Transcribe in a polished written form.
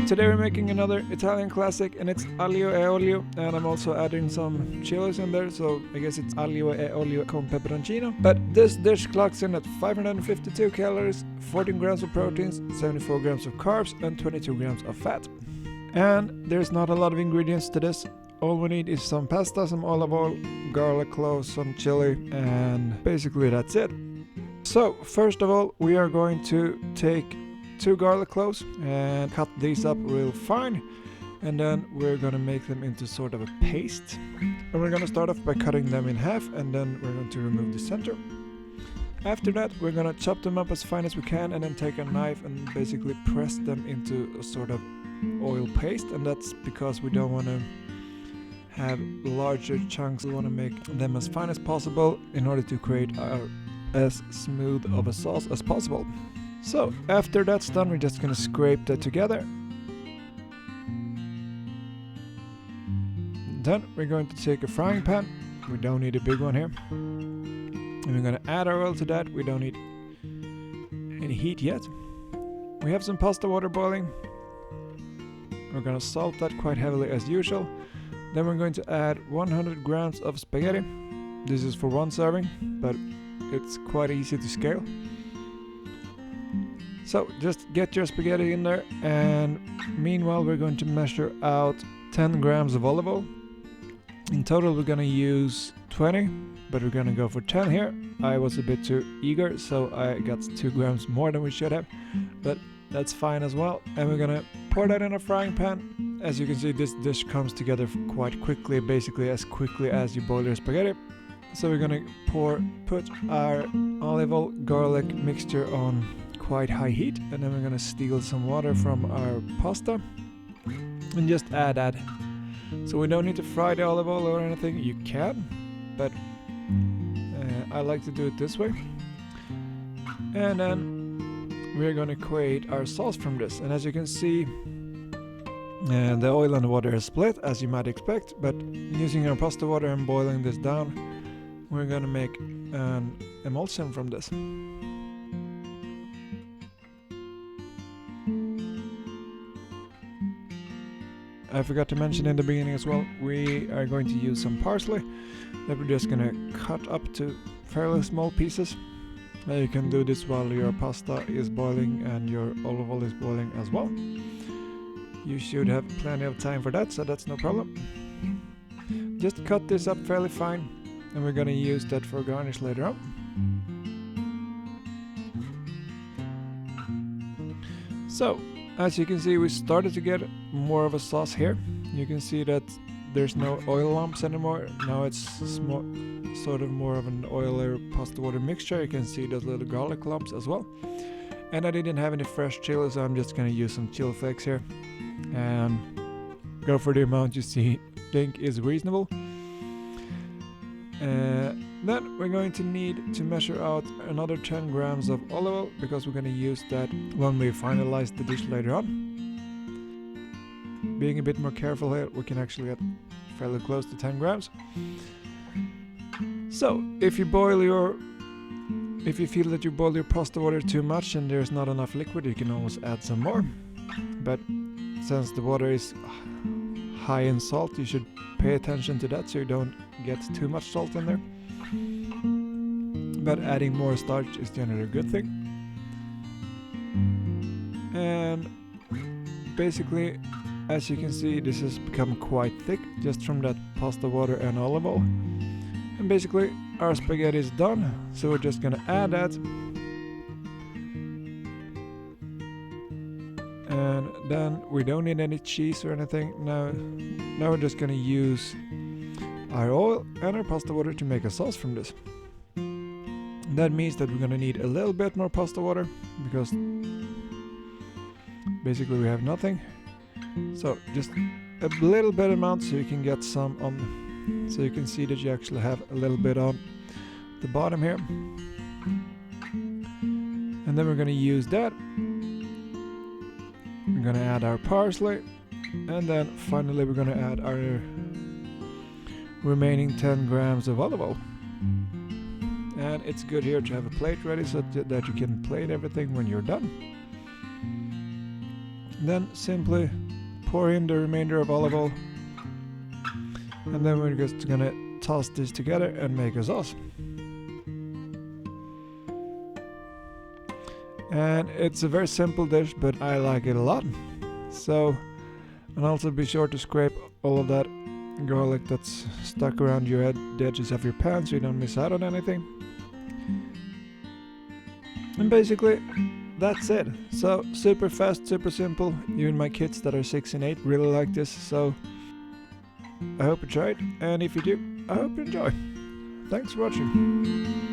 Today we're making another Italian classic, and it's aglio e olio, and I'm also adding some chilies in there, so I guess it's aglio e olio con peperoncino. But this dish clocks in at 552 calories, 14 grams of proteins, 74 grams of carbs, and 22 grams of fat. And there's not a lot of ingredients to this. All we need is some pasta, some olive oil, garlic cloves, some chili, and basically that's it. So first of all, we are going to take 2 garlic cloves and cut these up real fine, and then we're gonna make them into sort of a paste. And we're gonna start off by cutting them in half, and then we're going to remove the center. After that, we're gonna chop them up as fine as we can, and then take a knife and basically press them into a sort of oil paste. And that's because we don't want to have larger chunks. We want to make them as fine as possible in order to create as smooth of a sauce as possible. So after that's done, we're just gonna scrape that together. Then we're going to take a frying pan. We don't need a big one here. And we're gonna add our oil to that. We don't need any heat yet. We have some pasta water boiling. We're gonna salt that quite heavily as usual. Then we're going to add 100 grams of spaghetti. This is for 1 serving, but it's quite easy to scale. So just get your spaghetti in there, and meanwhile we're going to measure out 10 grams of olive oil. In total we're going to use 20, but we're going to go for 10 here. I was a bit too eager, so I got 2 grams more than we should have, but that's fine as well. And we're going to pour that in a frying pan. As you can see, this dish comes together quite quickly, basically as quickly as you boil your spaghetti. So we're going to put our olive oil garlic mixture on quite high heat, and then we're gonna steal some water from our pasta and just add that. So we don't need to fry the olive oil or anything. You can, but I like to do it this way. And then we're gonna create our sauce from this. And as you can see, the oil and the water is split, as you might expect, but using our pasta water and boiling this down, we're gonna make an emulsion from this. I forgot to mention in the beginning as well, we are going to use some parsley that we're just gonna cut up to fairly small pieces. You can do this while your pasta is boiling and your olive oil is boiling as well. You should have plenty of time for that, so that's no problem. Just cut this up fairly fine, and we're gonna use that for garnish later on. So as you can see, we started to get more of a sauce here. You can see that there's no oil lumps anymore. Now it's sort of more of an oil or pasta water mixture. You can see those little garlic lumps as well. And I didn't have any fresh chili, so I'm just gonna use some chili flakes here and go for the amount you think is reasonable. Then we're going to need to measure out another 10 grams of olive oil, because we're going to use that when we finalize the dish later on. Being a bit more careful here, we can actually get fairly close to 10 grams. So if you feel that you boil your pasta water too much and there's not enough liquid, you can always add some more. But since the water is high in salt, you should pay attention to that so you don't get too much salt in there. But adding more starch is generally a good thing. And basically, as you can see, this has become quite thick just from that pasta water and olive oil. And basically our spaghetti is done, so we're just gonna add that. And then we don't need any cheese or anything. Now we're just gonna use our oil and our pasta water to make a sauce from this. That means that we're gonna need a little bit more pasta water, because basically we have nothing. So just a little bit amount, so you can get some on, so you can see that you actually have a little bit on the bottom here. And then we're gonna use that. We're gonna add our parsley, and then finally we're gonna add our remaining 10 grams of olive oil. And it's good here to have a plate ready so that you can plate everything when you're done. Then simply pour in the remainder of olive oil, and then we're just gonna toss this together and make a sauce. And it's a very simple dish, but I like it a lot. So, and also be sure to scrape all of that garlic that's stuck around the edges of your pan so you don't miss out on anything. And basically, that's it. So super fast, super simple. Even my kids that are 6 and 8 really like this. So I hope you try it, and if you do, I hope you enjoy. Thanks for watching.